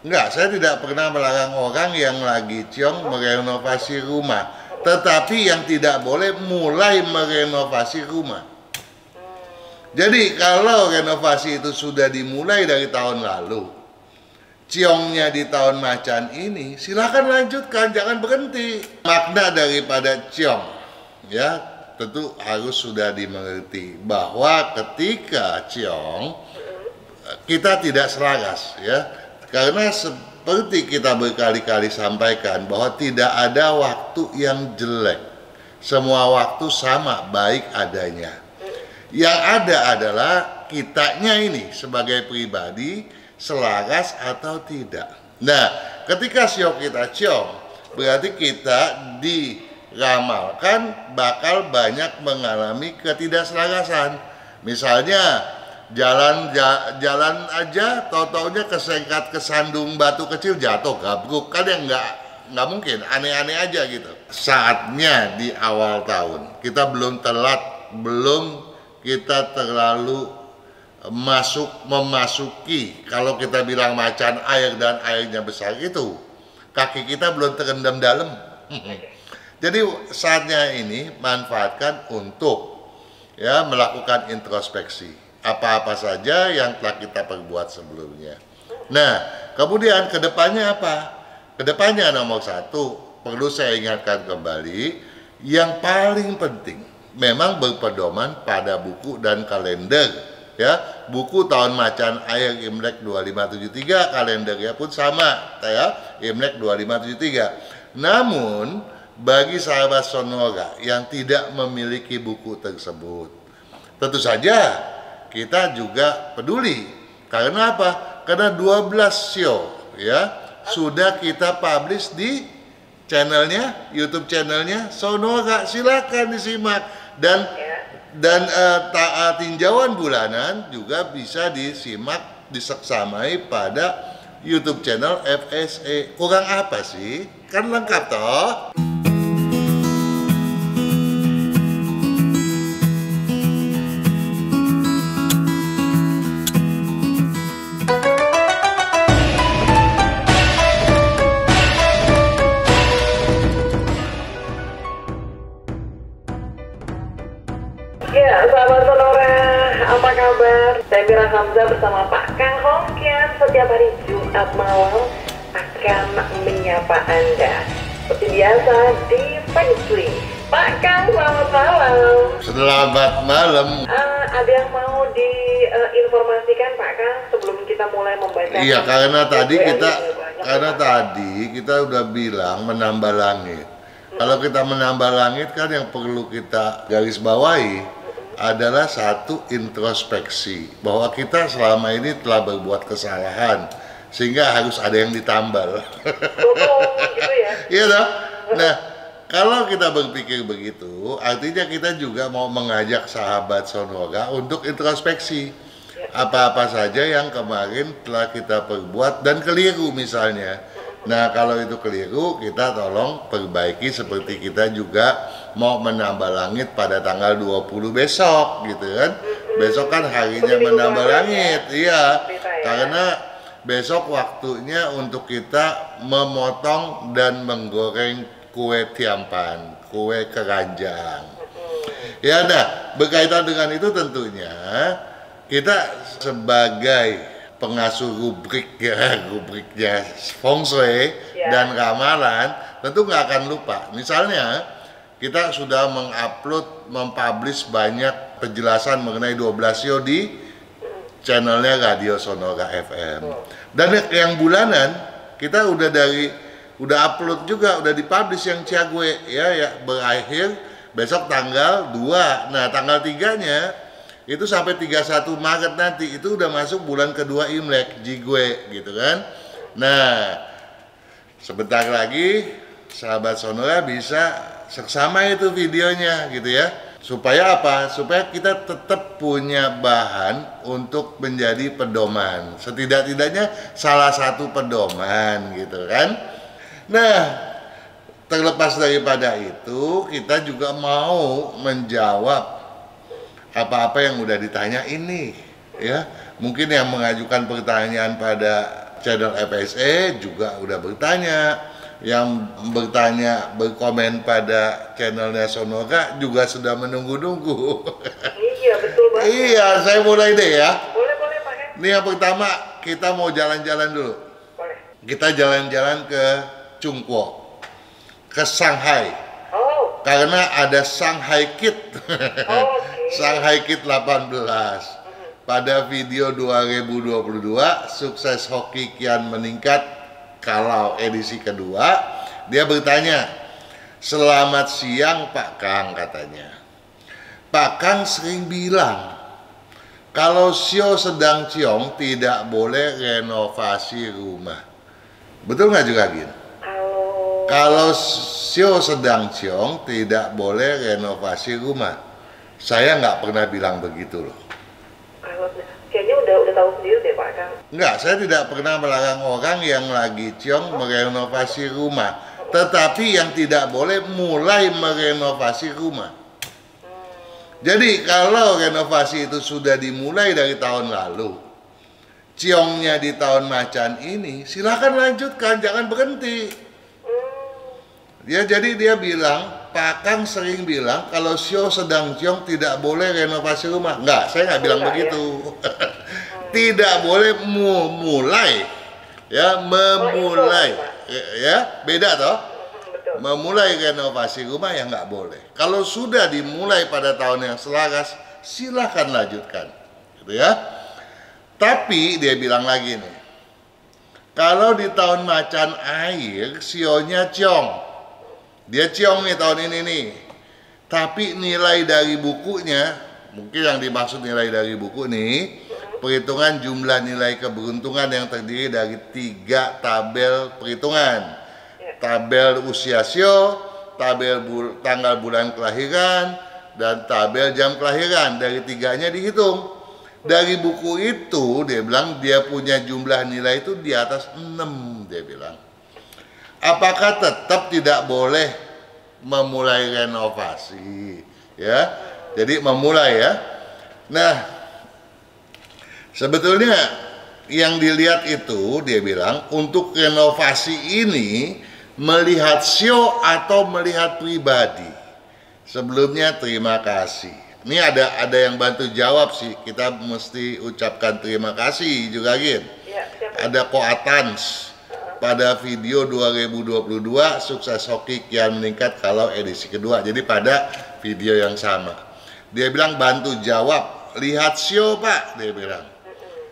Enggak, saya tidak pernah melarang orang yang lagi ciong merenovasi rumah. Tetapi yang tidak boleh mulai merenovasi rumah. Jadi kalau renovasi itu sudah dimulai dari tahun lalu, ciongnya di tahun macan ini, silakan lanjutkan, jangan berhenti. Makna daripada ciong, ya tentu harus sudah dimengerti bahwa ketika ciong kita tidak selaras, ya, karena seperti kita berkali-kali sampaikan bahwa tidak ada waktu yang jelek, semua waktu sama baik adanya. Yang ada adalah kitanya ini sebagai pribadi selaras atau tidak. Nah, ketika sio kita ciong, berarti kita diramalkan bakal banyak mengalami ketidakselarasan. Misalnya jalan aja, tau-taunya kesengkat kesandung batu kecil jatuh gabruk, kan yang nggak mungkin, aneh-aneh aja gitu. Saatnya di awal tahun kita belum telat, belum kita terlalu memasuki, kalau kita bilang macan air dan airnya besar itu, kaki kita belum terendam dalam. Jadi saatnya ini manfaatkan untuk ya melakukan introspeksi apa-apa saja yang telah kita perbuat sebelumnya. Nah, kemudian kedepannya apa? Kedepannya nomor satu, perlu saya ingatkan kembali, yang paling penting memang berpedoman pada buku dan kalender, ya. Buku tahun macan air Imlek 2573, kalendernya pun sama, ya, Imlek 2573. Namun bagi sahabat Sonora yang tidak memiliki buku tersebut, tentu saja kita juga peduli. Karena apa? Karena 12 show, ya, sudah kita publish di channelnya, YouTube channelnya Sonora, silakan disimak. Dan tinjauan bulanan juga bisa disimak, diseksamai pada YouTube channel FSE. Kurang apa sih? Kan lengkap toh. Ya, sahabat Sonora, apa kabar? Saya Mira Hamzah bersama Pak Kang Hongkian setiap hari Jumat malam akan menyapa Anda seperti biasa di Feng Shui. Pak Kang, selamat malam. Selamat malam. Ada yang mau diinformasikan Pak Kang sebelum kita mulai membaca? Iya, karena tadi kita udah bilang menambah langit. Kalau kita menambah langit kan yang perlu kita garis bawahi adalah satu, introspeksi bahwa kita selama ini telah berbuat kesalahan sehingga harus ada yang ditambal. Gitu ya? Iya dong. Nah, kalau kita berpikir begitu, artinya kita juga mau mengajak sahabat Sonora untuk introspeksi apa-apa saja yang kemarin telah kita perbuat dan keliru misalnya. Nah, kalau itu keliru, kita tolong perbaiki, seperti kita juga mau menambah langit pada tanggal 20 besok gitu kan. Besok kan harinya menambah langit, iya. Karena besok waktunya untuk kita memotong dan menggoreng kue tiampan, kue keranjang. Ya, nah, berkaitan dengan itu tentunya kita sebagai pengasuh rubriknya Feng Shui dan ramalan tentu nggak akan lupa. Misalnya kita sudah mempublish banyak penjelasan mengenai 12 show di channelnya Radio Sonora FM. Dan yang bulanan kita udah upload juga, udah dipublish yang Ciague ya berakhir besok tanggal 2. Nah, tanggal 3-nya itu sampai 31 Maret nanti, itu udah masuk bulan kedua Imlek, Jigwe gitu kan. Nah, sebentar lagi sahabat Sonora bisa seksama itu videonya gitu ya. Supaya apa? Supaya kita tetap punya bahan untuk menjadi pedoman. Setidak-tidaknya salah satu pedoman gitu kan. Nah, terlepas daripada itu, kita juga mau menjawab apa-apa yang udah ditanya ini ya. Mungkin yang mengajukan pertanyaan pada channel FSE juga udah bertanya, yang berkomen pada channelnya Sonora juga sudah menunggu-nunggu. Iya, betul banget. Iya, saya mulai deh ya. Boleh Pak Kang. Ini yang pertama, kita mau jalan-jalan dulu. Boleh. Kita jalan-jalan ke Chungkwoo, ke Shanghai. Oh. Karena ada Shanghai Kid. Oh, okay. Shanghai Kid 18. Pada video 2022, sukses hoki kian meningkat kalau edisi kedua. Dia bertanya, "Selamat siang Pak Kang," katanya. "Pak Kang sering bilang, kalau Sio sedang ciong tidak boleh renovasi rumah. Betul nggak juga, Gin? Kalau Sio sedang ciong tidak boleh renovasi rumah. Saya nggak pernah bilang begitu loh." Kayaknya udah tahu sendiri deh Pak Kang. Enggak, saya tidak pernah melarang orang yang lagi ciong merenovasi rumah. Tetapi yang tidak boleh mulai merenovasi rumah. Jadi kalau renovasi itu sudah dimulai dari tahun lalu, ciongnya di tahun macan ini, silakan lanjutkan, jangan berhenti. Ya, jadi dia bilang, Pak Kang sering bilang kalau Sio sedang ciong tidak boleh renovasi rumah. Enggak, saya nggak bilang begitu. Tidak boleh memulai, ya, memulai, ya, beda toh. Memulai renovasi rumah ya nggak boleh. Kalau sudah dimulai pada tahun yang selaras, silahkan lanjutkan, gitu ya. Tapi dia bilang lagi nih, kalau di tahun macan air, sionya ciong. Dia ciong nih tahun ini nih. Tapi nilai dari bukunya, mungkin yang dimaksud nilai dari buku nih, perhitungan jumlah nilai keberuntungan yang terdiri dari 3 tabel perhitungan. Tabel usia Sio, tabel tanggal bulan kelahiran, dan tabel jam kelahiran. Dari 3-nya dihitung. Dari buku itu dia bilang dia punya jumlah nilai itu di atas 6, dia bilang. Apakah tetap tidak boleh memulai renovasi, ya? Jadi memulai, ya. Nah, sebetulnya yang dilihat itu dia bilang untuk renovasi ini melihat Sio atau melihat pribadi. Sebelumnya terima kasih. Ini ada yang bantu jawab sih. Kita mesti ucapkan terima kasih juga, Gin. Ya, ada Koatans. Pada video 2022, sukses hoki kian meningkat kalau edisi kedua. Jadi pada video yang sama. Dia bilang bantu jawab. Lihat Sio Pak, dia bilang.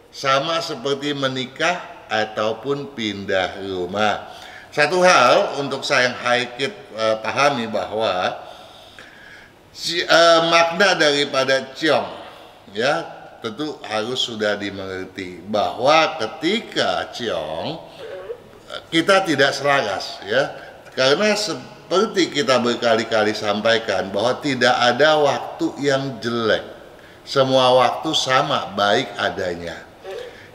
Sama seperti menikah ataupun pindah rumah. Satu hal untuk saya Haikit pahami bahwa makna daripada ciong, ya, tentu harus sudah dimengerti bahwa ketika ciong kita tidak selaras, ya, karena seperti kita berkali-kali sampaikan bahwa tidak ada waktu yang jelek, semua waktu sama baik adanya.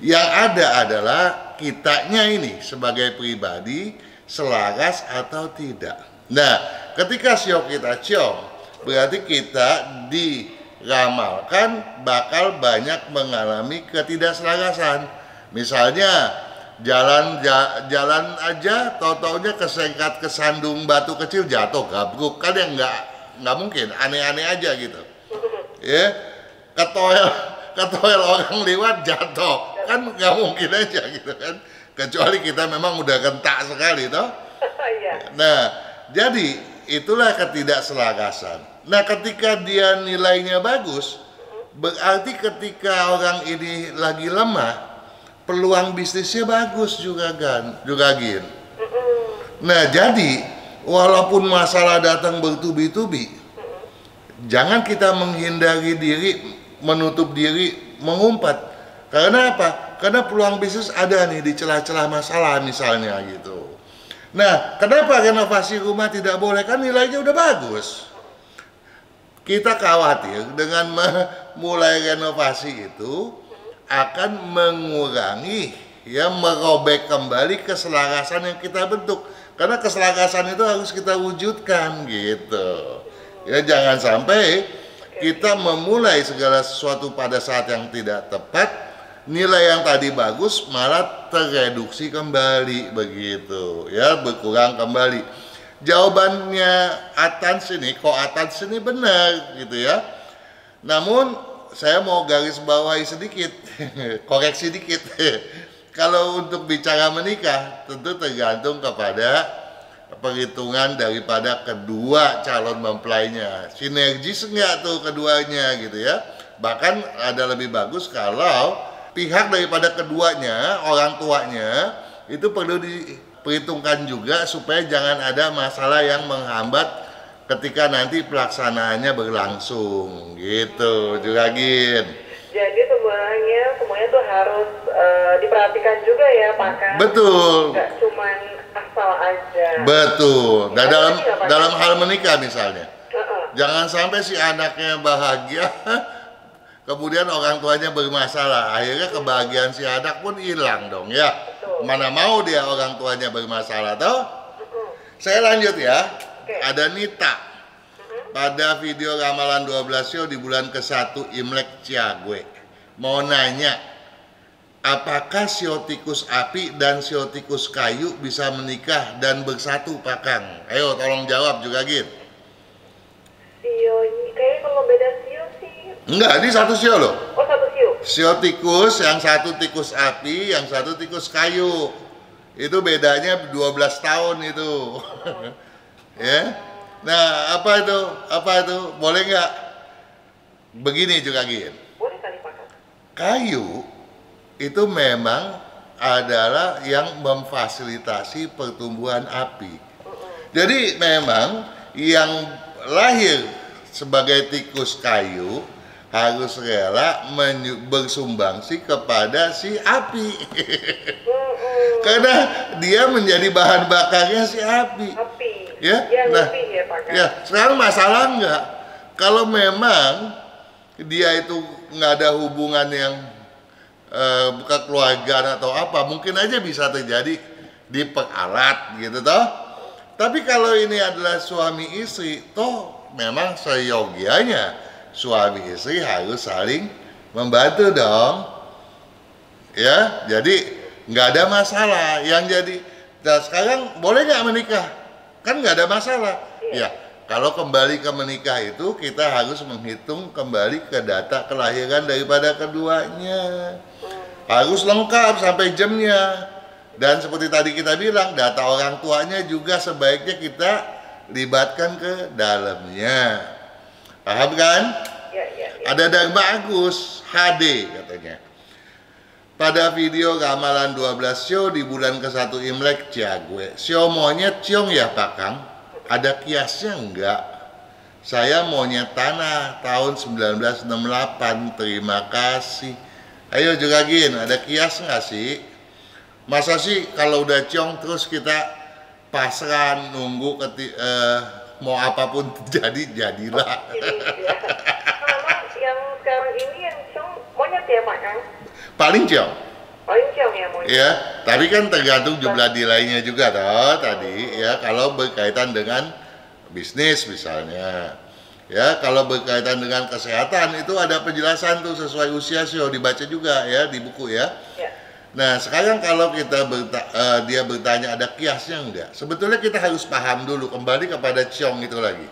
Yang ada adalah kitanya ini sebagai pribadi selaras atau tidak. Nah, ketika Sio kita ciong, berarti kita diramalkan bakal banyak mengalami ketidakselarasan. Misalnya jalan aja, tau-taunya kesengkat kesandung batu kecil jatuh gabruk, kan yang nggak mungkin, aneh-aneh aja gitu. Ya, ketoel orang lewat jatuh, kan nggak mungkin aja gitu kan. Kecuali kita memang udah kentak sekali toh. Nah, jadi itulah ketidakselarasan. Nah, ketika dia nilainya bagus, berarti ketika orang ini lagi lemah, peluang bisnisnya bagus juga kan, juga Gin. Nah, jadi walaupun masalah datang bertubi-tubi, jangan kita menghindari diri, menutup diri, mengumpat. Karena apa? Karena peluang bisnis ada nih di celah-celah masalah misalnya gitu. Nah, kenapa renovasi rumah tidak boleh? Kan nilainya udah bagus. Kita khawatir dengan memulai renovasi itu akan mengurangi, ya, merobek kembali keselarasan yang kita bentuk. Karena keselarasan itu harus kita wujudkan gitu. Ya, jangan sampai kita memulai segala sesuatu pada saat yang tidak tepat. nilai yang tadi bagus malah tereduksi kembali begitu ya, berkurang kembali. Jawabannya Atans ini, kok Atans ini benar gitu ya. Namun saya mau garis bawahi sedikit, koreksi dikit. Kalau untuk bicara menikah tentu tergantung kepada perhitungan daripada kedua calon mempelainya. Sinergis enggak tuh keduanya gitu ya. Bahkan ada lebih bagus kalau pihak daripada keduanya, orang tuanya itu perlu diperhitungkan juga supaya jangan ada masalah yang menghambat ketika nanti pelaksanaannya berlangsung gitu, Juragin. Jadi semuanya tuh harus diperhatikan juga ya Pak Kang. Betul. Nggak cuman asal aja. Betul. Dan Ya, dalam hal menikah misalnya, jangan sampai si anaknya bahagia, kemudian orang tuanya bermasalah, akhirnya kebahagiaan si anak pun hilang dong ya. Betul. Mana mau dia orang tuanya bermasalah toh? Saya lanjut ya. Ada Nita pada video ramalan 12 show di bulan ke-1 Imlek Ciague mau nanya, apakah sio tikus api dan sio tikus kayu bisa menikah dan bersatu Pak Kang? Ayo tolong jawab juga Gin. Sio, kayaknya kalau beda sio sih. Enggak, ini satu sio loh. Oh, satu sio. Sio tikus, yang satu tikus api, yang satu tikus kayu. Itu bedanya 12 tahun itu. Ya. Nah, apa itu? Boleh nggak? Begini juga Gin. Boleh kali Pak Kang. Kayu itu memang adalah yang memfasilitasi pertumbuhan api. Jadi memang yang lahir sebagai tikus kayu harus rela bersumbangsi kepada si api. Karena dia menjadi bahan bakarnya si api. Ya, nah, ya, Pak Kang. ya sekarang masalah enggak kalau memang dia itu nggak ada hubungan yang kekeluargaan atau apa, mungkin aja bisa terjadi diperalat gitu toh. Tapi kalau ini adalah suami istri, toh memang seyogianya suami istri harus saling membantu dong. Ya, jadi nggak ada masalah. Yang jadi, nah sekarang boleh nggak menikah? Kan nggak ada masalah. Ya, kalau kembali ke menikah itu kita harus menghitung kembali ke data kelahiran daripada keduanya. Harus lengkap sampai jamnya. Dan seperti tadi kita bilang, data orang tuanya juga sebaiknya kita libatkan ke dalamnya. Paham kan? Ya. Ada Dharma Agus HD katanya. Pada video ramalan 12 show di bulan ke-1 Imlek Ciague, show monyet ciong ya Pak Kang? Ada kiasnya enggak? Saya monyet tanah tahun 1968, terima kasih. Ayo Juragin, ada kias enggak sih? Masa sih kalau udah ciong terus kita pasrah nunggu mau apapun jadilah. Kalau yang sekarang ini yang ciong monyet ya Pak Kang? Paling ciong. Paling ciong ya monyet. Ya, tapi kan tergantung jumlah nilainya juga toh tadi ya, kalau berkaitan dengan bisnis misalnya. Ya, kalau berkaitan dengan kesehatan itu ada penjelasan tuh sesuai usia sio, dibaca juga ya di buku ya. Nah, sekarang kalau kita dia bertanya ada kiasnya enggak? Sebetulnya kita harus paham dulu, kembali kepada ciong itu lagi.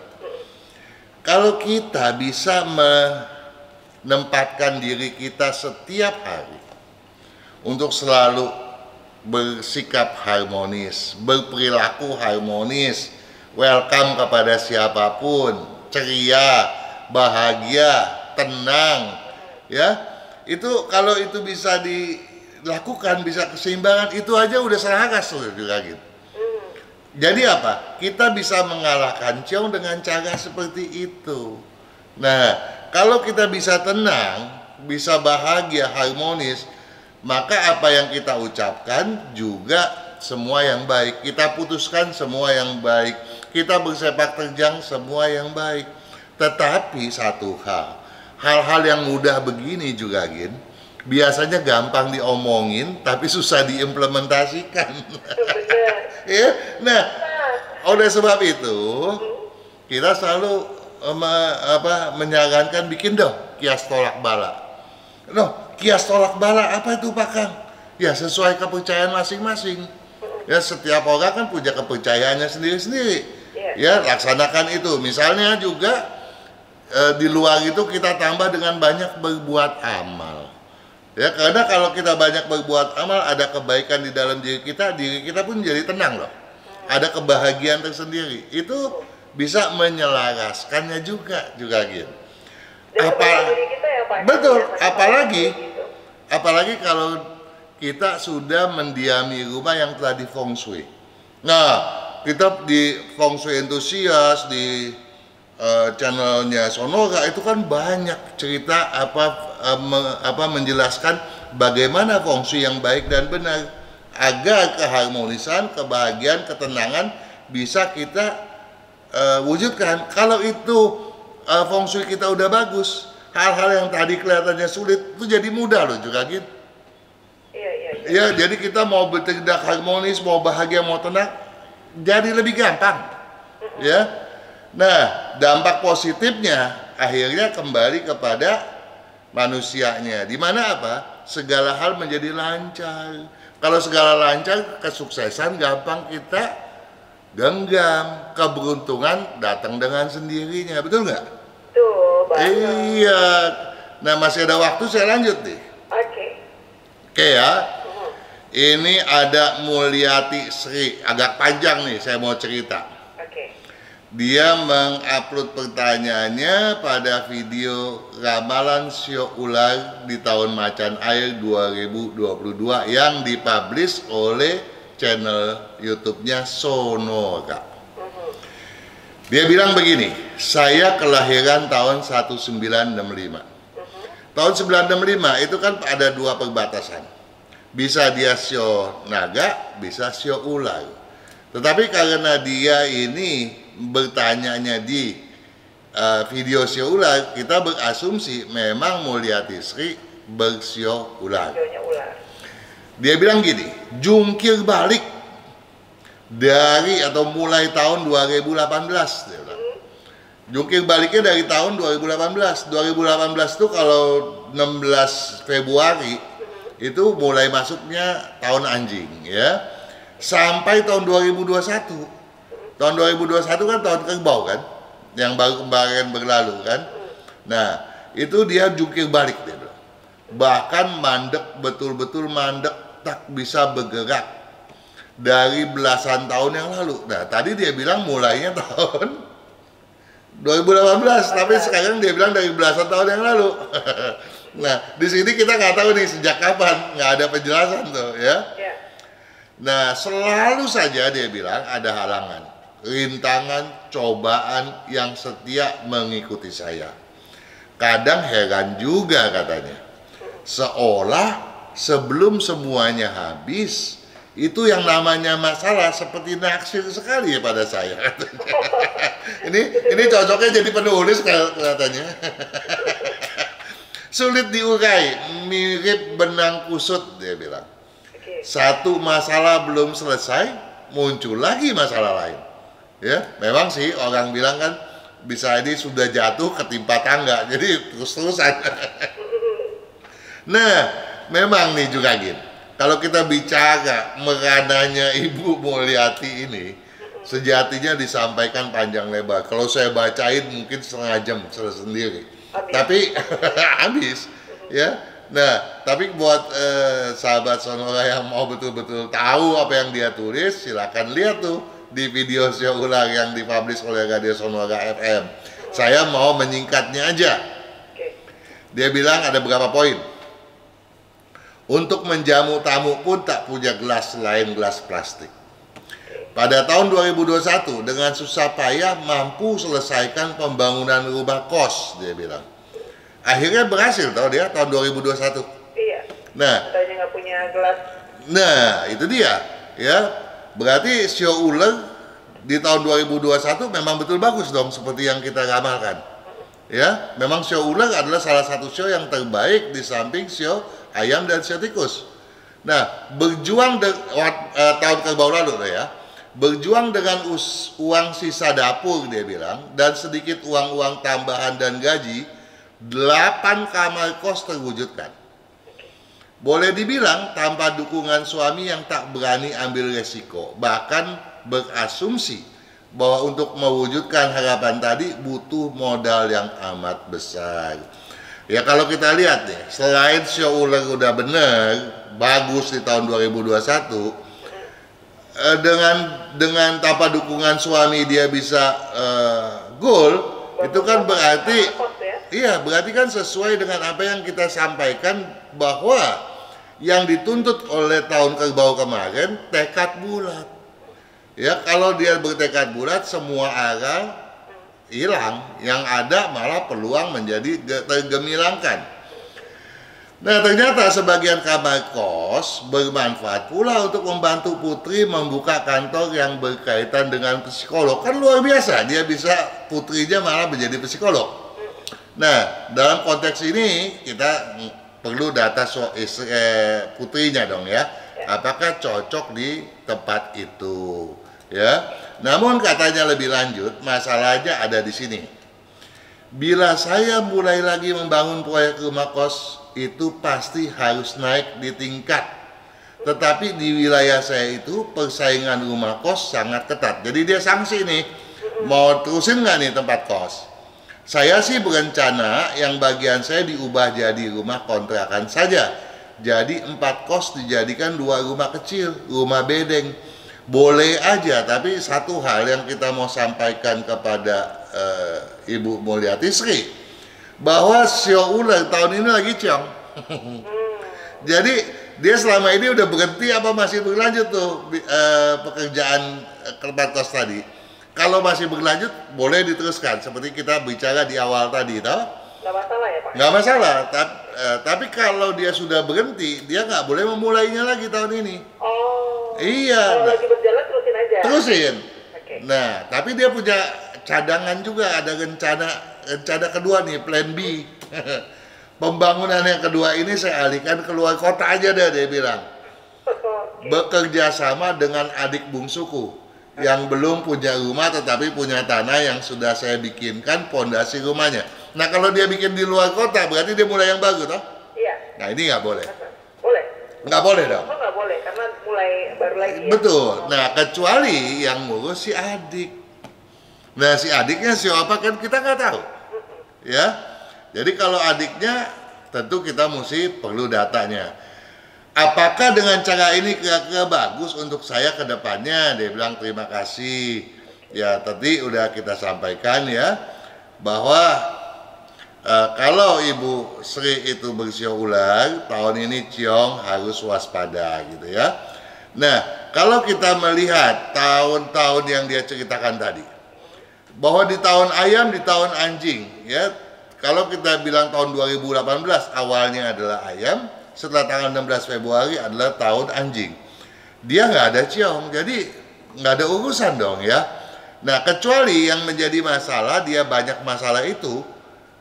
Kalau kita bisa menempatkan diri kita setiap hari untuk selalu bersikap harmonis, berperilaku harmonis, welcome kepada siapapun, ceria, bahagia, tenang, ya. Itu kalau itu bisa dilakukan, bisa keseimbangan, itu aja udah selaras juga gitu. Jadi apa? Kita bisa mengalahkan ciong dengan cara seperti itu. Nah, kalau kita bisa tenang, bisa bahagia, harmonis, maka apa yang kita ucapkan juga semua yang baik. Kita putuskan semua yang baik. Kita bersepak terjang semua yang baik. Tetapi satu hal-hal yang mudah begini juga Gin, biasanya gampang diomongin tapi susah diimplementasikan. Ya, nah, oleh sebab itu kita selalu menyarankan bikin dong kias tolak bala. kias tolak bala, apa itu Pak Kang? Ya sesuai kepercayaan masing-masing. Ya setiap orang kan punya kepercayaannya sendiri-sendiri. Ya laksanakan itu. Misalnya juga di luar itu kita tambah dengan banyak berbuat amal. Ya karena kalau kita banyak berbuat amal, ada kebaikan di dalam diri kita pun jadi tenang loh. Ada kebahagiaan tersendiri. Itu bisa menyelaraskannya juga gitu. Betul, apalagi kalau kita sudah mendiami rumah yang telah di feng shui. Nah, kita di feng shui entusias di channelnya Sonora itu kan banyak cerita menjelaskan bagaimana feng shui yang baik dan benar agar keharmonisan, kebahagiaan, ketenangan bisa kita wujudkan. Kalau itu feng shui kita udah bagus, hal-hal yang tadi kelihatannya sulit itu jadi mudah loh juga gitu. Ya, jadi kita mau bertindak harmonis, mau bahagia, mau tenang, jadi lebih gampang. Ya. Nah, dampak positifnya akhirnya kembali kepada manusianya. Di mana apa? Segala hal menjadi lancar. Kalau segala lancar, kesuksesan gampang kita genggam. Keberuntungan datang dengan sendirinya, betul nggak? Betul, banget. Iya. Nah, masih ada waktu, saya lanjut nih. Oke ya. Ini ada Mulyati Sri, agak panjang nih, saya mau cerita. Dia mengupload pertanyaannya pada video ramalan sio ular di tahun macan air 2022 yang dipublish oleh channel YouTube-nya Sonora. Dia bilang begini, saya kelahiran tahun 1965. Tahun 1965 itu kan ada dua perbatasan. Bisa dia sio naga, bisa sio ular. Tetapi karena dia ini bertanyanya di video sio ular, kita berasumsi memang Mulyati Sri bersio ular. Dia bilang gini, jungkir balik dari atau mulai tahun 2018 dia bilang. Jungkir baliknya dari tahun 2018. 2018 itu kalau 16 Februari itu mulai masuknya tahun anjing ya. Sampai tahun 2021. Tahun 2021 kan tahun kerbau kan, yang baru kemarin berlalu kan. Nah, itu dia jungkir balik dia bilang. Bahkan mandek, betul-betul mandek, tak bisa bergerak dari belasan tahun yang lalu. Nah, tadi dia bilang mulainya tahun 2018, tapi sekarang dia bilang dari belasan tahun yang lalu. Nah, di sini kita nggak tahu nih sejak kapan, nggak ada penjelasan tuh ya. Nah, selalu saja dia bilang ada halangan, rintangan, cobaan yang setia mengikuti saya. Kadang heran juga katanya, seolah sebelum semuanya habis, itu yang namanya masalah seperti naksir sekali ya pada saya. ini cocoknya jadi penulis katanya. Sulit diurai, mirip benang kusut dia bilang. Satu masalah belum selesai, muncul lagi masalah lain. Ya, memang sih orang bilang kan bisa ini sudah jatuh ketimpa tangga, jadi terus-terusan. Nah, memang nih juga gitu. Kalau kita bicara merananya Ibu Mulyati ini, sejatinya disampaikan panjang lebar. Kalau saya bacain mungkin setengah jam sendiri. Tapi habis, ya. Nah, tapi buat sahabat Sonora yang mau betul-betul tahu apa yang dia tulis, silakan lihat tuh di video sio ular yang dipublish oleh Radio Sonora FM. Saya mau menyingkatnya aja. Dia bilang ada beberapa poin. Untuk menjamu tamu pun tak punya gelas selain gelas plastik. Pada tahun 2021 dengan susah payah mampu selesaikan pembangunan rumah kos, dia bilang. Akhirnya berhasil tau dia tahun 2021. Iya. Nah, katanya nggak punya gelas. Nah, itu dia, ya. Berarti sio ular di tahun 2021 memang betul bagus dong seperti yang kita ramalkan. Ya, memang sio ular adalah salah satu sio yang terbaik di samping sio ayam dan sio tikus. Nah, berjuang tahun kerbau lalu ya. Berjuang dengan uang sisa dapur dia bilang dan sedikit uang-uang tambahan dan gaji, 8 kamar kos terwujudkan. Boleh dibilang tanpa dukungan suami yang tak berani ambil resiko, bahkan berasumsi bahwa untuk mewujudkan harapan tadi butuh modal yang amat besar. Ya kalau kita lihat nih, selain show ular udah bener, bagus di tahun 2021, dengan tanpa dukungan suami dia bisa goal, itu kan berarti, iya berarti kan sesuai dengan apa yang kita sampaikan bahwa yang dituntut oleh tahun kerbau kemarin tekad bulat. Ya kalau dia bertekad bulat semua arah hilang, yang ada malah peluang menjadi tergemilangkan. Nah ternyata sebagian kamar kos bermanfaat pula untuk membantu Putri membuka kantor yang berkaitan dengan psikolog. Kan luar biasa, dia bisa putrinya malah menjadi psikolog. Nah dalam konteks ini kita perlu data putrinya dong ya, apakah cocok di tempat itu ya. Namun katanya lebih lanjut, masalahnya ada di sini. Bila saya mulai lagi membangun proyek rumah kos, itu pasti harus naik di tingkat. Tetapi di wilayah saya itu persaingan rumah kos sangat ketat. Jadi dia sanksi nih, mau terusin nggak nih tempat kos? Saya sih berencana yang bagian saya diubah jadi rumah kontrakan saja. Jadi 4 kos dijadikan 2 rumah kecil, rumah bedeng. Boleh aja, tapi satu hal yang kita mau sampaikan kepada Ibu Mulyati Sri, bahwa sio ular tahun ini lagi ciong. Jadi dia selama ini udah berhenti apa masih berlanjut tuh pekerjaan tempat kos tadi? Kalau masih berlanjut, boleh diteruskan. Seperti kita bicara di awal tadi, toh? Nggak masalah ya Pak? Nggak masalah. Tapi kalau dia sudah berhenti, dia nggak boleh memulainya lagi tahun ini. Oh. Iya. Kalau lagi berjalan terusin aja. Terusin. Okay. Nah, tapi dia punya cadangan juga. Ada rencana kedua nih, plan B. Pembangunan yang kedua ini saya alihkan keluar kota aja deh, dia bilang. Okay. Bekerja sama dengan adik bungsuku yang belum punya rumah tetapi punya tanah yang sudah saya bikinkan pondasi rumahnya. Nah kalau dia bikin di luar kota berarti dia mulai yang baru toh? Iya. Nah ini nggak boleh. Boleh? Nggak boleh dong? Oh nggak boleh karena mulai baru lagi ya? Betul. Nah kecuali yang ngurus si adik. Nah si adiknya siapa kan kita nggak tahu. Ya. Jadi kalau adiknya tentu kita mesti perlu datanya. Apakah dengan cara ini kira-kira bagus untuk saya ke depannya? Dia bilang terima kasih. Ya tadi udah kita sampaikan ya, bahwa kalau Ibu Sri itu bersio ular, tahun ini ciong harus waspada gitu ya. Nah kalau kita melihat tahun-tahun yang dia ceritakan tadi, bahwa di tahun ayam, di tahun anjing ya, kalau kita bilang tahun 2018 awalnya adalah ayam, setelah tanggal 16 Februari adalah tahun anjing. Dia nggak ada ciong, jadi nggak ada urusan dong ya. Nah, kecuali yang menjadi masalah, dia banyak masalah itu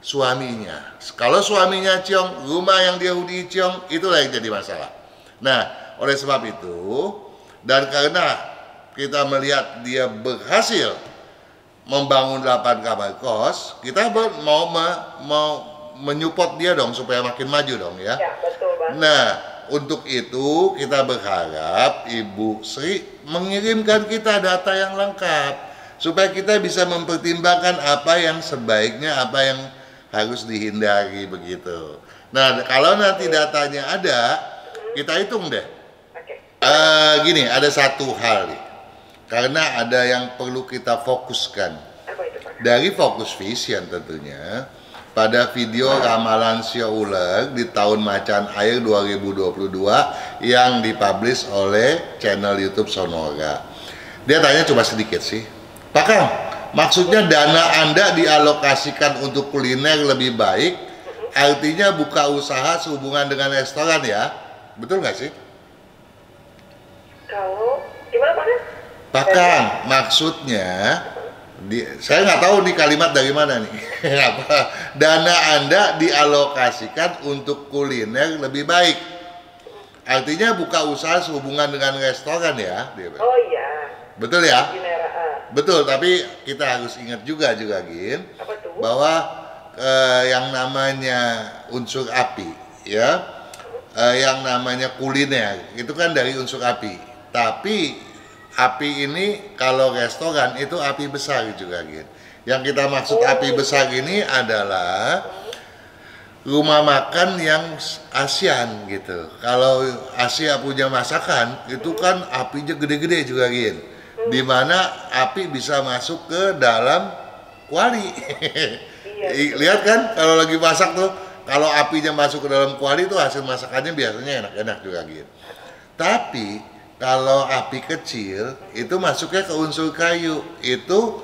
suaminya. Kalau suaminya ciong, rumah yang dia huni ciong, itulah yang jadi masalah. Nah, oleh sebab itu, dan karena kita melihat dia berhasil membangun 8 kamar kos, kita mau menyupport dia dong supaya makin maju dong ya. Ya, betul Bang. Nah, untuk itu kita berharap Ibu Sri mengirimkan kita data yang lengkap supaya kita bisa mempertimbangkan apa yang sebaiknya, apa yang harus dihindari begitu. Nah, kalau nanti datanya ada, kita hitung deh. Gini, ada satu hal nih. Karena ada yang perlu kita fokuskan. Apa itu Pak? Dari Focus Vision tentunya, pada video ramalan sio ular di tahun macan air 2022 yang dipublish oleh channel YouTube Sonora. Dia tanya coba sedikit sih, Pak Kang, maksudnya dana Anda dialokasikan untuk kuliner lebih baik, artinya buka usaha sehubungan dengan restoran ya? Betul nggak sih? Kalau gimana Pak? Pak Kang, maksudnya saya nggak tahu nih kalimat dari mana nih. Apa? Dana Anda dialokasikan untuk kuliner lebih baik. Artinya buka usaha sehubungan dengan restoran ya. Oh iya. Betul ya? Kuliner, Betul, tapi kita harus ingat juga Gin, apa tuh? bahwa yang namanya unsur api ya, yang namanya kuliner itu kan dari unsur api. Tapi api ini kalau restoran itu api besar juga gitu. Yang kita maksud api besar ini adalah rumah makan yang ASEAN gitu. Kalau Asia punya masakan itu kan apinya gede-gede juga gitu. Dimana api bisa masuk ke dalam kuali. Lihat kan kalau lagi masak tuh, kalau apinya masuk ke dalam kuali itu hasil masakannya biasanya enak-enak juga gitu. Tapi kalau api kecil itu masuknya ke unsur kayu. Itu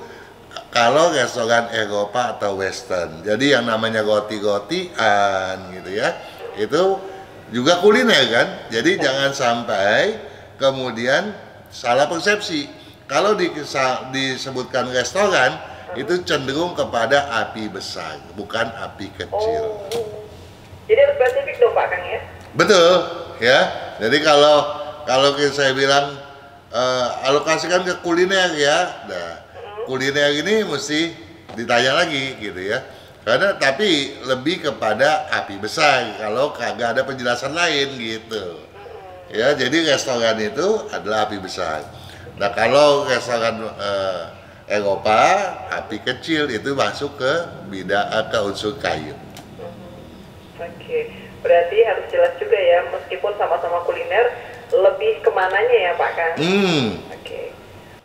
kalau restoran Eropa atau Western. Jadi yang namanya roti-rotian gitu ya, itu juga kuliner kan. Jadi jangan sampai kemudian salah persepsi. Kalau disebutkan restoran, itu cenderung kepada api besar, bukan api kecil. Jadi harus spesifik dong Pak Kang ya? Betul, ya. Jadi kalau saya bilang alokasikan ke kuliner ya, nah, kuliner ini mesti ditanya lagi gitu ya. Karena tapi lebih kepada api besar kalau kagak ada penjelasan lain gitu. Ya, jadi restoran itu adalah api besar. Nah, kalau restoran Eropa, api kecil itu masuk ke ke unsur kayu. Oke, berarti harus jelas juga ya, meskipun sama-sama kuliner, lebih kemananya ya Pak Kang? Oke.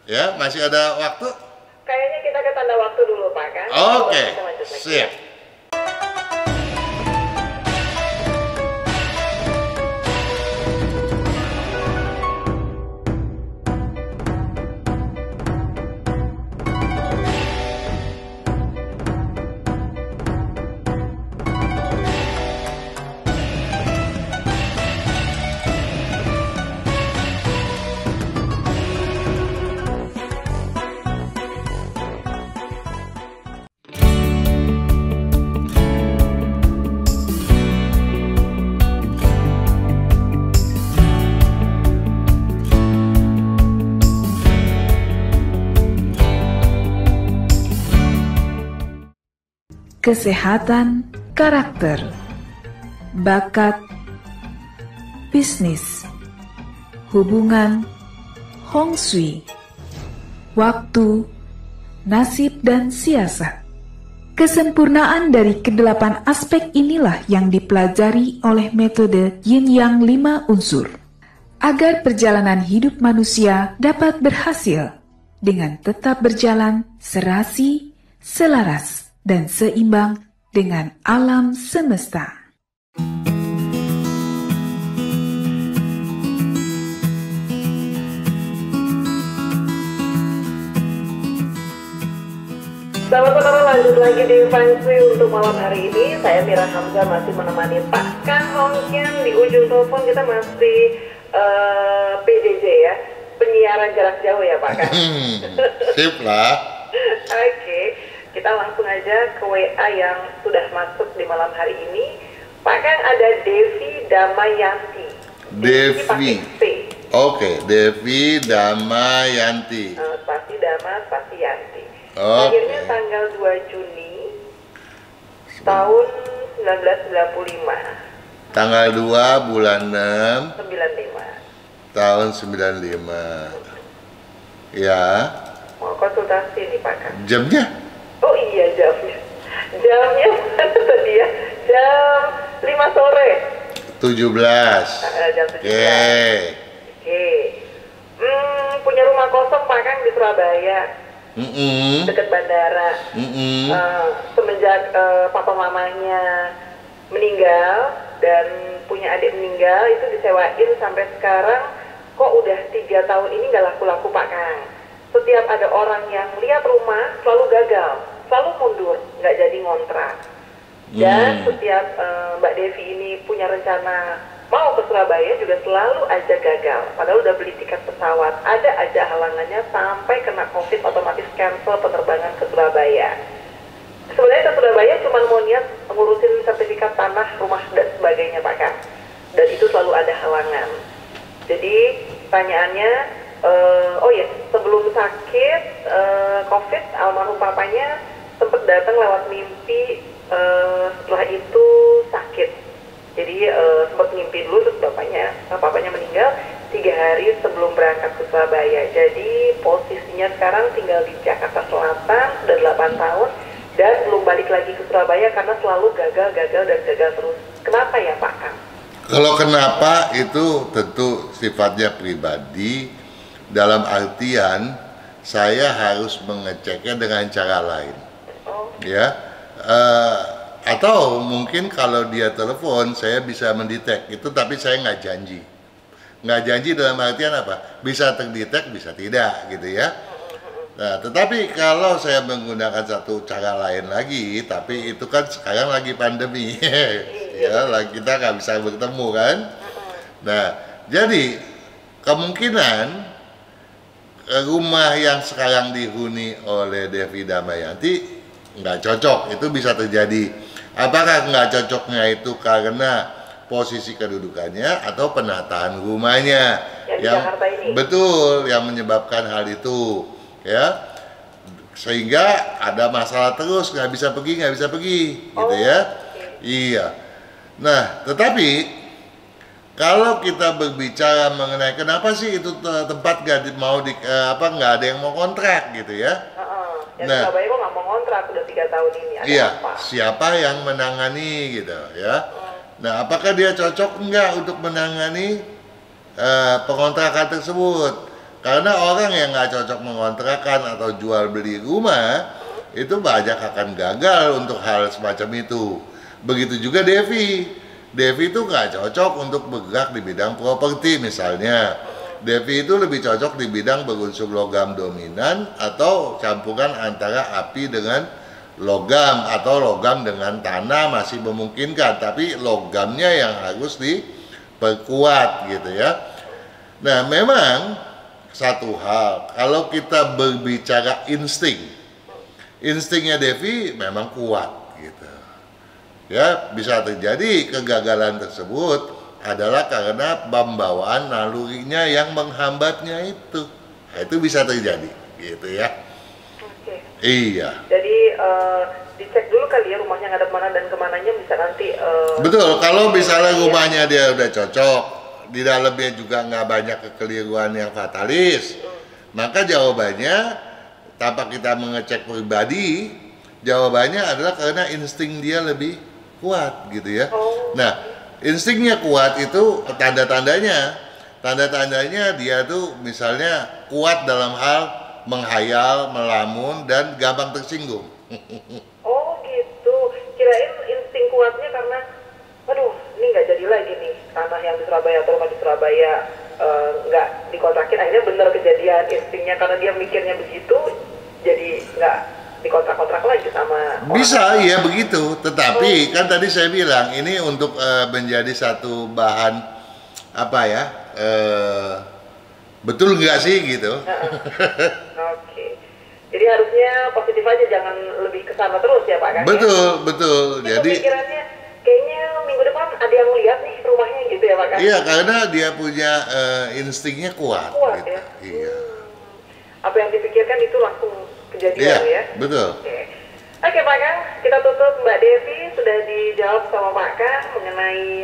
Ya, masih ada waktu? Kayaknya kita ke tanda waktu dulu Pak Kang. Oke, siap. Kesehatan karakter, bakat, bisnis, hubungan, Hong Shui, waktu, nasib dan siasat. Kesempurnaan dari kedelapan aspek inilah yang dipelajari oleh metode Yin Yang 5 unsur, agar perjalanan hidup manusia dapat berhasil dengan tetap berjalan serasi, selaras, dan seimbang dengan alam semesta. Sahabat-sahabat, lanjut lagi di Feng Shui untuk malam hari ini. Saya Mira Hamzah masih menemani Pak Kang Hongkian. Di ujung telepon kita masih PJJ ya, penyiaran jarak jauh ya Pak Kang. Sip lah. Oke, kita langsung aja ke WA yang sudah masuk di malam hari ini. Pak Kang, ada Devi Damayanti. Devi. Oke, Devi Damayanti. Spasi Dama, spasi Yanti. Oke. Lahirnya tanggal 2 Juni tahun 1995. Tanggal 2 bulan 6 95. tahun 95. Ya. Mau konsultasi nih Pak Kang. Jamnya? Oh iya, jamnya. Jamnya mana tadi ya? Jam 5 sore. 17. Jam 17. Oke. Punya rumah kosong Pak Kang di Surabaya. Dekat bandara. Semenjak papa mamanya meninggal dan punya adik meninggal, itu disewain sampai sekarang. Kok udah 3 tahun ini nggak laku-laku Pak Kang. Setiap ada orang yang lihat rumah selalu gagal, selalu mundur, nggak jadi ngontrak. Dan setiap Mbak Devi ini punya rencana mau ke Surabaya juga selalu aja gagal. Padahal udah beli tiket pesawat, ada aja halangannya sampai kena COVID, otomatis cancel penerbangan ke Surabaya. Sebenarnya ke Surabaya cuma mau niat ngurusin sertifikat tanah, rumah dan sebagainya Pak Kang. Dan itu selalu ada halangan. Jadi pertanyaannya, oh ya, sebelum sakit COVID, almarhum papanya sempat datang lewat mimpi, setelah itu sakit. Jadi sempat ngimpi dulu, terus papanya meninggal 3 hari sebelum berangkat ke Surabaya. Jadi posisinya sekarang tinggal di Jakarta Selatan, sudah 8 tahun, dan belum balik lagi ke Surabaya karena selalu gagal dan gagal terus. Kenapa ya Pak Kang? Kalau kenapa itu tentu sifatnya pribadi, dalam artian saya harus mengeceknya dengan cara lain. Ya, atau mungkin kalau dia telepon saya bisa mendetek itu, tapi saya nggak janji dalam artian apa, bisa terdetek bisa tidak gitu ya. Nah, tetapi kalau saya menggunakan satu cara lain lagi, tapi itu kan sekarang lagi pandemi ya, kita nggak bisa bertemu kan. Nah, jadi kemungkinan rumah yang sekarang dihuni oleh Devi Damayanti nggak cocok, itu bisa terjadi. Apakah nggak cocoknya itu karena posisi kedudukannya atau penataan rumahnya yang Jakarta ini? Betul, yang menyebabkan hal itu ya, sehingga ada masalah terus, nggak bisa pergi gitu ya. Iya. Nah, tetapi kalau kita berbicara mengenai kenapa sih itu tempat nggak ada yang mau kontrak gitu ya. Nah, Surabaya kok nggak mau kontrak udah 3 tahun ini. Iya, siapa yang menangani gitu ya. Nah, apakah dia cocok enggak untuk menangani pengontrakan tersebut? Karena orang yang nggak cocok mengontrakan atau jual beli rumah itu banyak akan gagal untuk hal semacam itu. Begitu juga Devi itu nggak cocok untuk bergerak di bidang properti misalnya. Devi itu lebih cocok di bidang berunsur logam dominan atau campuran antara api dengan logam, atau logam dengan tanah masih memungkinkan, tapi logamnya yang harus diperkuat gitu ya. Nah, memang satu hal, kalau kita berbicara instingnya Devi memang kuat gitu ya. Bisa terjadi kegagalan tersebut adalah karena pembawaan nalurinya yang menghambatnya itu. Nah, itu bisa terjadi gitu ya. Oke. Iya. Jadi dicek dulu kali ya rumahnya ngadep mana dan kemananya, bisa nanti betul, kalau misalnya rumahnya dia udah cocok, di dalamnya juga nggak banyak kekeliruan yang fatalis, maka jawabannya tanpa kita mengecek pribadi, jawabannya adalah karena insting dia lebih kuat gitu ya. Nah, instingnya kuat itu tanda-tandanya dia tuh misalnya kuat dalam hal menghayal, melamun, dan gampang tersinggung. Oh gitu, kirain insting kuatnya karena waduh ini nggak jadi lagi nih tanah yang di Surabaya atau rumah di Surabaya nggak dikontrakin, akhirnya bener kejadian instingnya karena dia mikirnya begitu, jadi nggak dikontrak-kontrak lagi sama orang. Bisa ya begitu, tetapi kan tadi saya bilang ini untuk menjadi satu bahan apa ya, betul nggak sih gitu. Oke, jadi harusnya positif aja, jangan lebih ke sana terus ya Pak kan? Betul. Jadi pikirannya kayaknya minggu depan ada yang lihat nih rumahnya gitu ya Pak kan? Iya, karena dia punya instingnya kuat gitu. Ya? Iya. Apa yang dipikirkan itu langsung kejadian ya? Betul. Oke Pak Kang, kita tutup. Mbak Devi sudah dijawab sama Pak Kang mengenai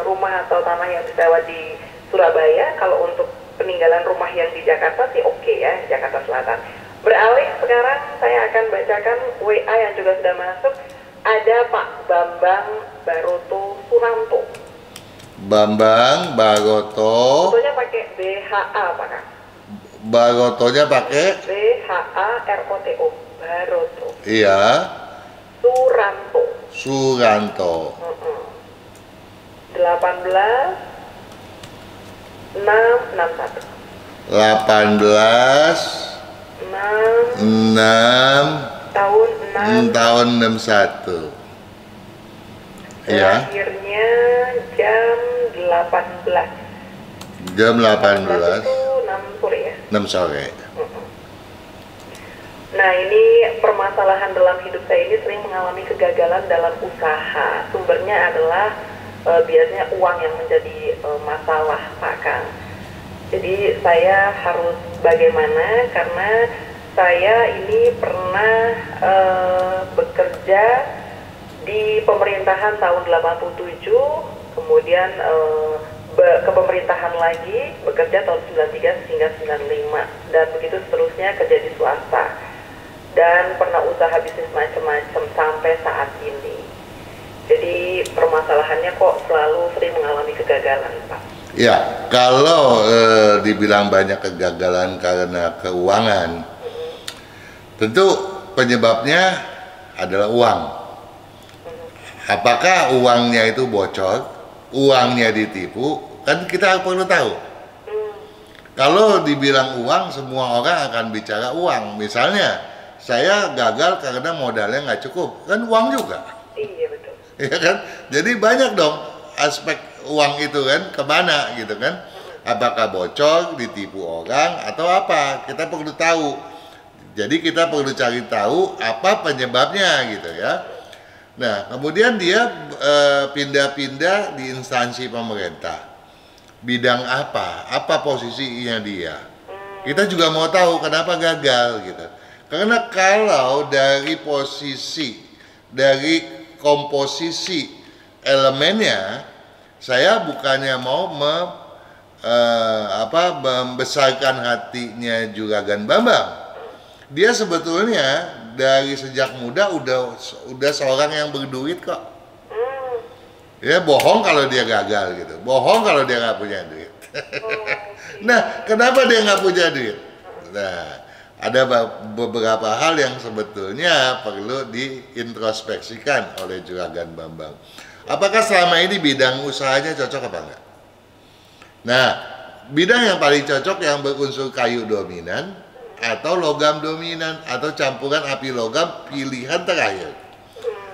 rumah atau tanah yang disewa di Surabaya. Kalau untuk peninggalan rumah yang di Jakarta sih oke ya, Jakarta Selatan. Beralih sekarang saya akan bacakan WA yang juga sudah masuk. Ada Pak Bambang Baroto Suranto. Bambang Baroto. Fotonya pakai BHA Pak Kang. Barotonya pakai BHAROTO. Baroto. Iya. Suranto. 18 661. tahun 61. Ya. Akhirnya jam 18. Jam 18. Itu 6 sore ya? 6 sore. Nah, ini permasalahan dalam hidup saya ini sering mengalami kegagalan dalam usaha. Sumbernya adalah biasanya uang yang menjadi masalah, Pak Kang. Jadi saya harus bagaimana, karena saya ini pernah bekerja di pemerintahan tahun 87 kemudian kepemerintahan lagi bekerja tahun 93 hingga 95, dan begitu seterusnya kerja di swasta, dan pernah usaha bisnis macam-macam sampai saat ini. Jadi permasalahannya kok selalu sering mengalami kegagalan, Pak? Ya, kalau dibilang banyak kegagalan karena keuangan, tentu penyebabnya adalah uang. Apakah uangnya itu bocor, uangnya ditipu, kan kita perlu tahu. Kalau dibilang uang, semua orang akan bicara uang. Misalnya, saya gagal karena modalnya nggak cukup, kan uang juga. Iya, betul. Ya kan? Jadi banyak dong aspek uang itu kan, kemana gitu kan. Apakah bocor, ditipu orang, atau apa, kita perlu tahu. Jadi kita perlu cari tahu apa penyebabnya gitu ya. Nah, kemudian dia pindah-pindah di instansi pemerintah. Bidang apa? Apa posisinya dia? Kita juga mau tahu kenapa gagal gitu. Karena kalau dari posisi, dari komposisi elemennya, saya bukannya mau membesarkan hatinya Juragan Bambang. Dia sebetulnya dari sejak muda udah seorang yang berduit kok. Ya bohong kalau dia gagal gitu, bohong kalau dia nggak punya duit. Nah, kenapa dia nggak punya duit? Nah, ada beberapa hal yang sebetulnya perlu diintrospeksikan oleh Juragan Bambang. Apakah selama ini bidang usahanya cocok apa enggak? Nah, bidang yang paling cocok yang berunsur kayu dominan, atau logam dominan, atau campuran api logam pilihan terakhir.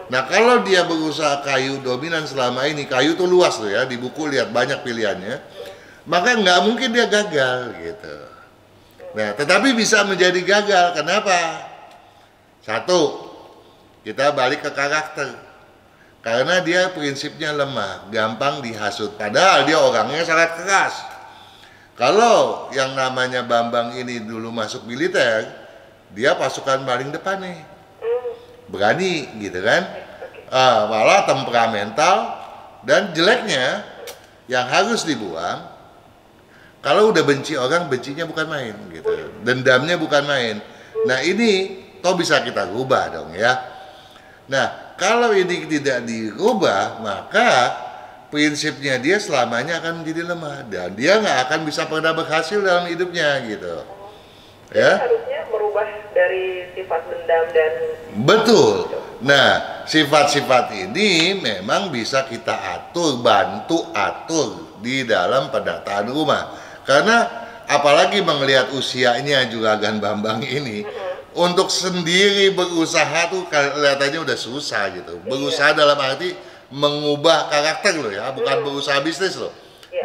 Nah, kalau dia berusaha kayu dominan selama ini, kayu tuh luas tuh ya, di buku lihat banyak pilihannya, maka nggak mungkin dia gagal gitu. Nah, tetapi bisa menjadi gagal, kenapa? Satu, kita balik ke karakter. Karena dia prinsipnya lemah, gampang dihasut, padahal dia orangnya sangat keras. Kalau yang namanya Bambang ini dulu masuk militer, dia pasukan paling depan nih, berani gitu kan, malah temperamental, dan jeleknya yang harus dibuang, kalau udah benci orang, bencinya bukan main gitu, dendamnya bukan main. Nah ini toh bisa kita rubah dong ya. Nah kalau ini tidak dirubah, maka prinsipnya dia selamanya akan menjadi lemah, dan dia nggak akan bisa pernah berhasil dalam hidupnya gitu. Ya. Harusnya merubah dari sifat dendam dan betul. Nah, sifat-sifat ini memang bisa kita atur, bantu atur di dalam penataan rumah. Karena apalagi melihat usianya Juragan Bambang ini, untuk sendiri berusaha tuh kelihatannya udah susah gitu. Berusaha dalam arti mengubah karakter loh ya, bukan berusaha bisnis loh.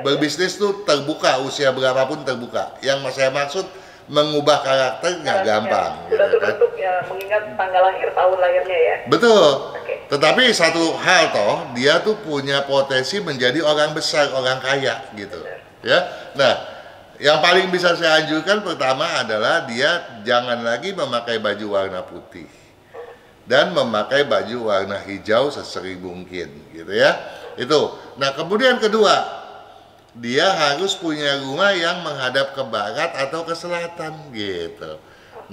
Berbisnis tuh terbuka, usia berapapun terbuka. Yang saya maksud mengubah karakter nggak gampang. Sudah terbentuk ya, mengingat tanggal lahir, tahun lahirnya ya. Betul. Tetapi satu hal toh, dia tuh punya potensi menjadi orang besar, orang kaya gitu. Ya. Nah, yang paling bisa saya anjurkan pertama adalah dia jangan lagi memakai baju warna putih dan memakai baju warna hijau sesering mungkin gitu ya. Itu. Nah, kemudian kedua, dia harus punya rumah yang menghadap ke barat atau ke selatan gitu.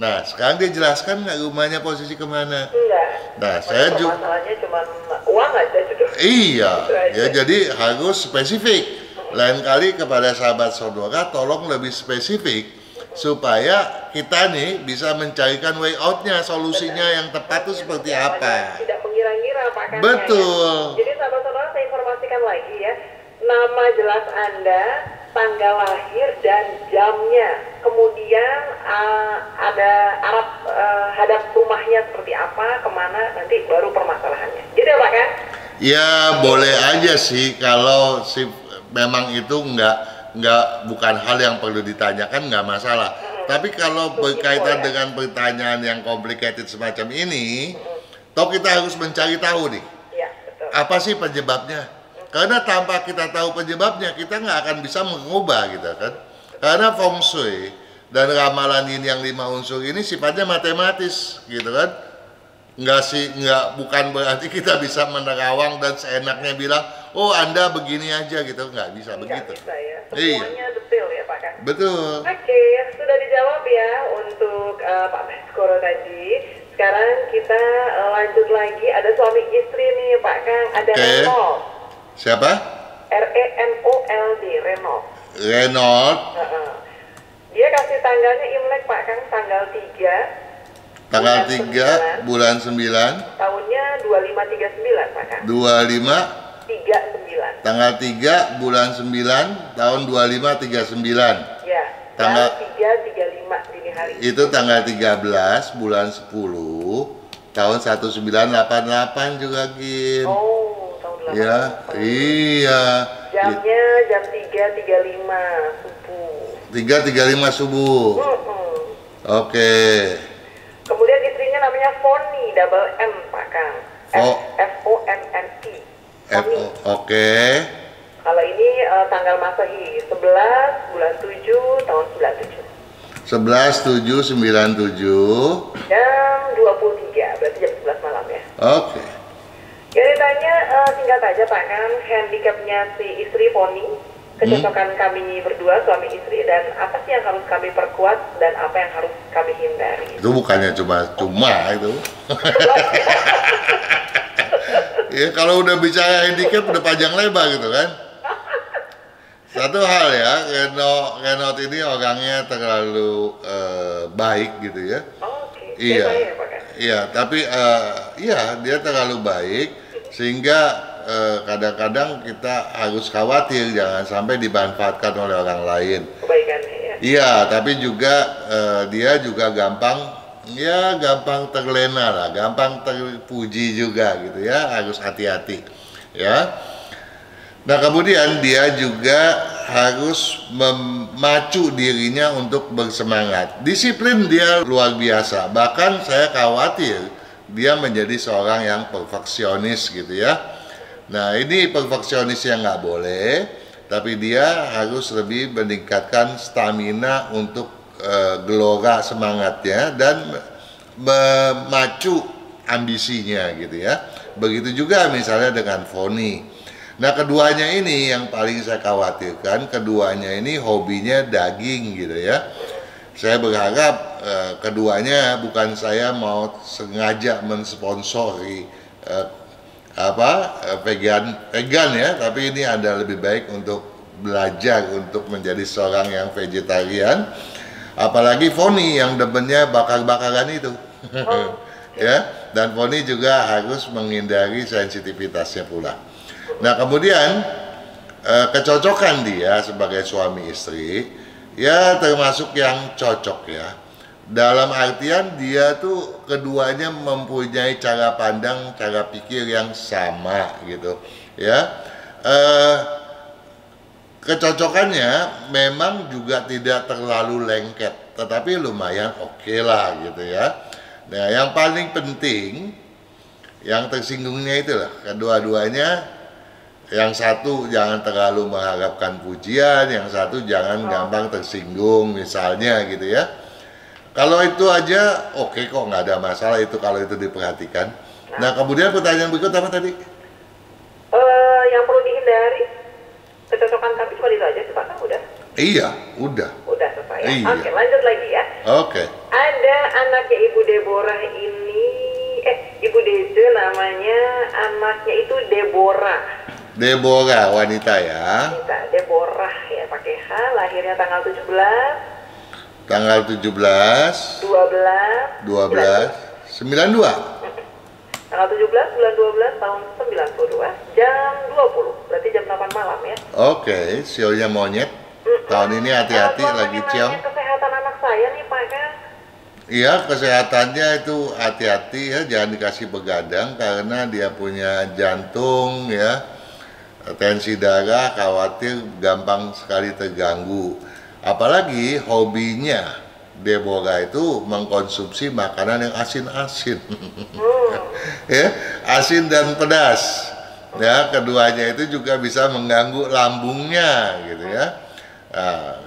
Nah, sekarang dia jelaskan nggak rumahnya posisi kemana? Enggak. Nah, saya juga masalahnya cuma uang aja gitu. Iya, ya jadi harus spesifik. Lain kali kepada sahabat saudara tolong lebih spesifik supaya kita nih bisa mencarikan way out-nya, solusinya yang tepat itu seperti apa. Tidak mengira-ngira Pak kan. Betul. Jadi sahabat-saudara saya informasikan lagi ya. Nama jelas Anda, tanggal lahir dan jamnya. Kemudian ada arah hadap rumahnya seperti apa, kemana, nanti baru permasalahannya. Gitu ya Pak kan? Ya boleh aja sih kalau memang itu bukan hal yang perlu ditanyakan, nggak masalah. Tapi kalau berkaitan dengan pertanyaan yang complicated semacam ini, toh kita harus mencari tahu nih, apa sih penyebabnya? Karena tanpa kita tahu penyebabnya, kita nggak akan bisa mengubah gitu kan. Karena feng shui dan ramalan ini yang 5 unsur ini sifatnya matematis gitu kan. Bukan berarti kita bisa menerawang dan seenaknya bilang, oh Anda begini aja gitu, nggak bisa Nggak begitu. bisa ya, Iya. semuanya detail ya Pak Kang. Betul. Oke, sudah dijawab ya untuk Pak Baskoro tadi. Sekarang kita lanjut lagi, ada suami istri nih Pak Kang, ada Oke. Renold. Siapa? Renold, Renold. Renault. Dia kasih tanggalnya Imlek Pak Kang, tanggal 3 Tanggal bulan 3 bulan 9 tahunnya 2539 Pak Kang. 25 39. tanggal 3 bulan 9 tahun 2539. Ya, Tanggal- jam 3.35 dini hari. Itu tanggal 13 bulan 10 tahun 1988 juga, Gin. Oh, tahun 88. Ya, iya. Jamnya jam 3.35 subuh. 3.35 subuh. Oke. Kemudian istrinya namanya Foni, double M Pak Kang. Fonni. Oke. Kalau ini tanggal Masehi 11 bulan 7 tahun 97. 11/7/97. Jam 23, berarti jam 11 malam ya. Oke. Ya ditanya singkat aja Pak Kang, handicapnya si istri Foni, kecocokan kami berdua suami istri, dan apa sih yang harus kami perkuat dan apa yang harus kami hindari. Itu bukannya cuma itu. Ya kalau udah bicara handicap udah panjang lebar gitu kan. Satu hal ya, Renault ini orangnya terlalu baik gitu ya. Oke. Iya. Ya, Pak Kang. Iya, tapi iya dia terlalu baik sehingga kadang-kadang kita harus khawatir jangan sampai dimanfaatkan oleh orang lain. Kebaikannya ya. Iya, tapi juga dia juga gampang terlena lah, gampang terpuji juga gitu ya, harus hati-hati ya. Nah kemudian dia juga harus memacu dirinya untuk bersemangat. Disiplin dia luar biasa, bahkan saya khawatir dia menjadi seorang yang perfeksionis gitu ya. Nah ini perfeksionis yang nggak boleh, tapi dia harus lebih meningkatkan stamina untuk gelora semangatnya dan memacu ambisinya gitu ya. Begitu juga misalnya dengan Foni. Nah keduanya ini yang paling saya khawatirkan, keduanya ini hobinya daging gitu ya. Saya berharap keduanya, bukan saya mau sengaja mensponsori vegan ya, tapi ini ada lebih baik untuk belajar untuk menjadi seorang yang vegetarian. Apalagi Foni yang demennya bakar-bakaran itu. Ya, dan Foni juga harus menghindari sensitivitasnya pula. Nah kemudian kecocokan dia sebagai suami istri ya termasuk yang cocok ya, dalam artian dia tuh keduanya mempunyai cara pandang, cara pikir yang sama gitu ya. Kecocokannya memang juga tidak terlalu lengket, tetapi lumayan oke lah gitu ya. Nah yang paling penting, yang tersinggungnya itulah kedua-duanya. Yang satu jangan terlalu mengharapkan pujian, yang satu jangan gampang tersinggung misalnya gitu ya. Kalau itu aja oke kok, nggak ada masalah itu kalau itu diperhatikan. Nah kemudian pertanyaan berikut apa tadi? Yang perlu dihindari, kecocokan kami cuma itu aja sih Pak Kang, udah? Iya, udah. Udah selesai ya? Iya. Oke, lanjut lagi ya. Oke. Ada anaknya Ibu Deborah ini, Ibu Deze namanya, anaknya itu Deborah. Deborah, wanita ya. Wanita, Deborah ya pakai H, lahirnya tanggal 17 Tanggal 17 12 92. Tanggal 17 bulan 12 tahun 92 jam 20, berarti jam 8 malam ya. Oke, sionya monyet. Tahun ini hati-hati lagi ciong. Kesehatan anak saya nih Pak Kang. Iya, kesehatannya itu hati-hati ya, jangan dikasih begadang karena dia punya jantung ya, tensi darah, khawatir gampang sekali terganggu. Apalagi hobinya Deborah itu mengkonsumsi makanan yang asin-asin. Ya, asin dan pedas. Ya, keduanya itu juga bisa mengganggu lambungnya gitu ya. Nah,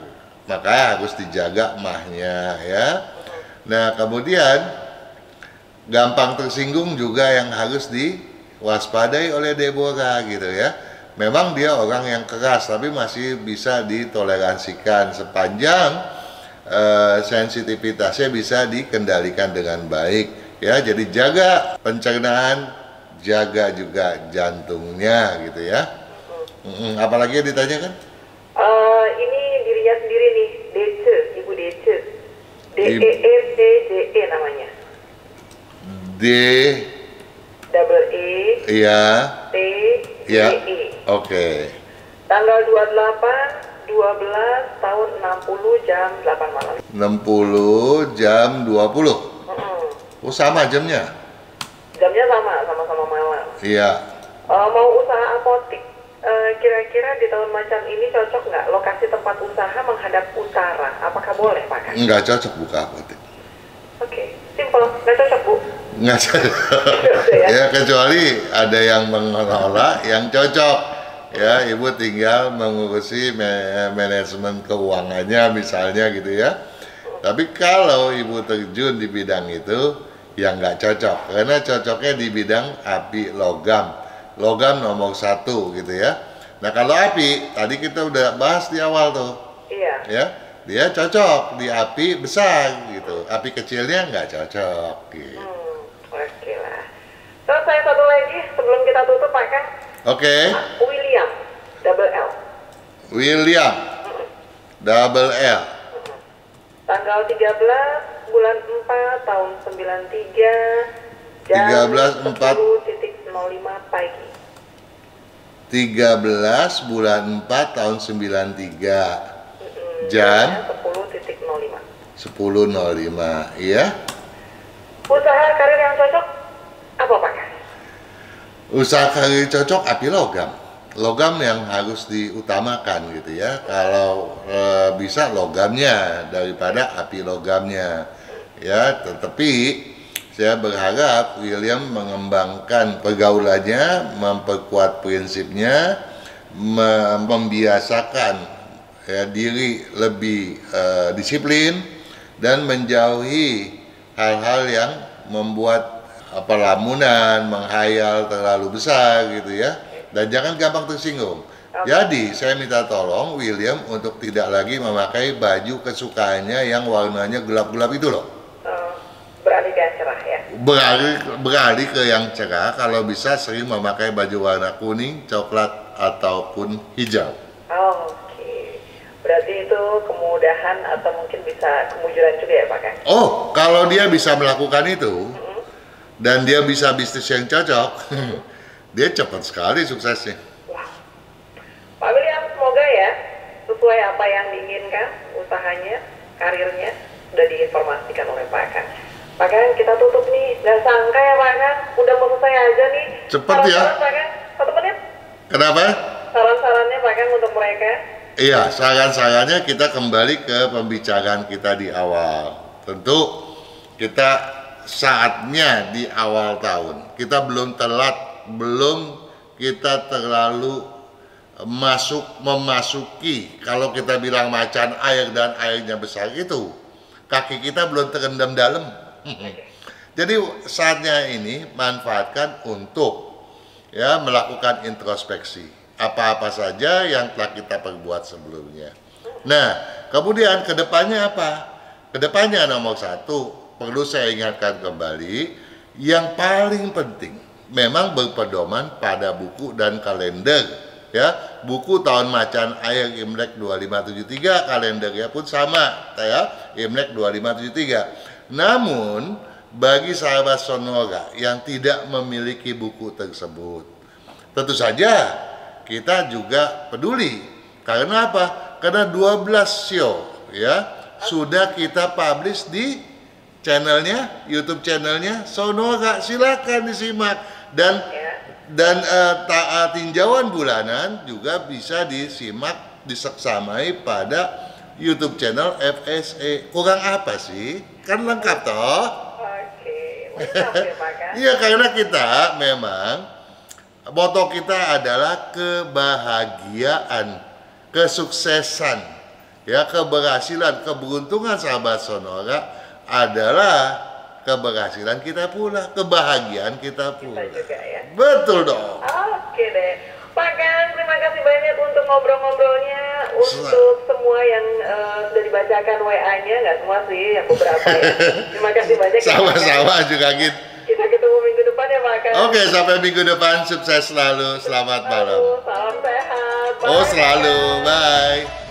makanya harus dijaga mahnya ya. Nah, kemudian gampang tersinggung juga yang harus diwaspadai oleh Deborah gitu ya. memang dia orang yang keras, tapi masih bisa ditoleransikan sepanjang sensitivitasnya bisa dikendalikan dengan baik. Ya, jadi jaga pencernaan, jaga juga jantungnya gitu ya. Apalagi yang ditanyakan? Ini dirinya sendiri nih, Dece, Ibu Dece. DEECJE namanya. D Double E. Iya. T. Iya. E. Oke. Tanggal 28 12 tahun 60 jam 8 malam. 60 jam 20. Oh, sama jamnya? Jamnya sama-sama malam. Iya. Mau usaha apotik, kira-kira di tahun macan ini cocok nggak lokasi tempat usaha menghadap utara? Apakah boleh, Pak? Nggak cocok buka apotek. Oke, simple. Nggak cocok, Bu? Nggak cocok. Ya, kecuali ada yang mengelola yang cocok. Ya, Ibu tinggal mengurusi manajemen keuangannya misalnya gitu ya. Tapi kalau Ibu terjun di bidang itu, ya nggak cocok. Karena cocoknya di bidang api logam. Logam nomor 1 gitu ya. Nah, kalau api, tadi kita udah bahas di awal tuh. Iya. Ya, dia cocok di api besar gitu. Api kecilnya nggak cocok gitu. Oke lah. Terus saya satu lagi sebelum kita tutup, Pak Kang. Oke. William, double L. William, double L. Tanggal 13 bulan 4 tahun 93 jam 13/4. 10.05 pagi. 13 bulan 4 tahun 93 jam 10.05. 10.05, iya. Usaha karir yang cocok apa, Pak? Usaha karir cocok api logam. Logam yang harus diutamakan gitu ya. Kalau bisa logamnya daripada api logamnya. Ya, tetapi saya berharap William mengembangkan pergaulannya, memperkuat prinsipnya, membiasakan ya, diri lebih disiplin dan menjauhi hal-hal yang membuat lamunan, menghayal terlalu besar gitu ya. Dan jangan gampang tersinggung. Jadi saya minta tolong William untuk tidak lagi memakai baju kesukaannya yang warnanya gelap-gelap itu loh. Beralih ke yang cerah ya. Beralih ke yang cerah, kalau bisa sering memakai baju warna kuning, coklat ataupun hijau. Oke. Berarti itu kemudahan atau mungkin bisa kemujuran juga ya, Pak Kang? Oh, kalau dia bisa melakukan itu dan dia bisa bisnis yang cocok, dia cepat sekali suksesnya. Wah. Pak William, semoga ya sesuai apa yang diinginkan usahanya, karirnya sudah diinformasikan oleh Pak Kang. Pak Kang, kita tutup nih. Nggak sangka ya, Pak Kang, udah mau selesai aja nih. Cepet ya. Pak Kang, 1 menit. Kenapa? Saran-sarannya Pak Kang untuk mereka. Iya, saran-sarannya kita kembali ke pembicaraan kita di awal. Tentu kita saatnya di awal tahun. Kita belum telat, belum kita terlalu memasuki, kalau kita bilang macan air dan airnya besar itu, kaki kita belum terendam dalam. Jadi saatnya ini manfaatkan untuk ya melakukan introspeksi apa-apa saja yang telah kita perbuat sebelumnya. Nah, kemudian kedepannya apa? Kedepannya nomor 1 perlu saya ingatkan kembali, yang paling penting memang berpedoman pada buku dan kalender. Ya, buku tahun macan air Imlek 2573, kalendernya pun sama, ya, Imlek 2573. Namun bagi sahabat Sonora yang tidak memiliki buku tersebut, tentu saja kita juga peduli. Karena apa? Karena 12 show ya sudah kita publish di channelnya, YouTube channelnya Sonora. Silakan disimak dan tinjauan bulanan juga bisa disimak, diseksamai pada YouTube channel FSE. Kurang apa sih? Kan lengkap toh? Oke, lengkap ya Pak Kang. Iya, karena kita memang moto kita adalah kebahagiaan, kesuksesan, ya, keberhasilan, keberuntungan sahabat Sonora adalah keberhasilan kita pula, kebahagiaan kita pula. Kita juga ya. Betul dong. Oke deh. Pak Kang, terima kasih banyak untuk ngobrol-ngobrolnya. Untuk semua yang sudah dibacakan WA-nya, nggak semua sih, yang beberapa ya. Terima kasih banyak. Sama-sama juga gitu. Kita ketemu minggu depan ya Pak Kang. Oke, sampai minggu depan. Sukses selalu. Selamat malam. Salam sehat. Oh, selalu. Bye.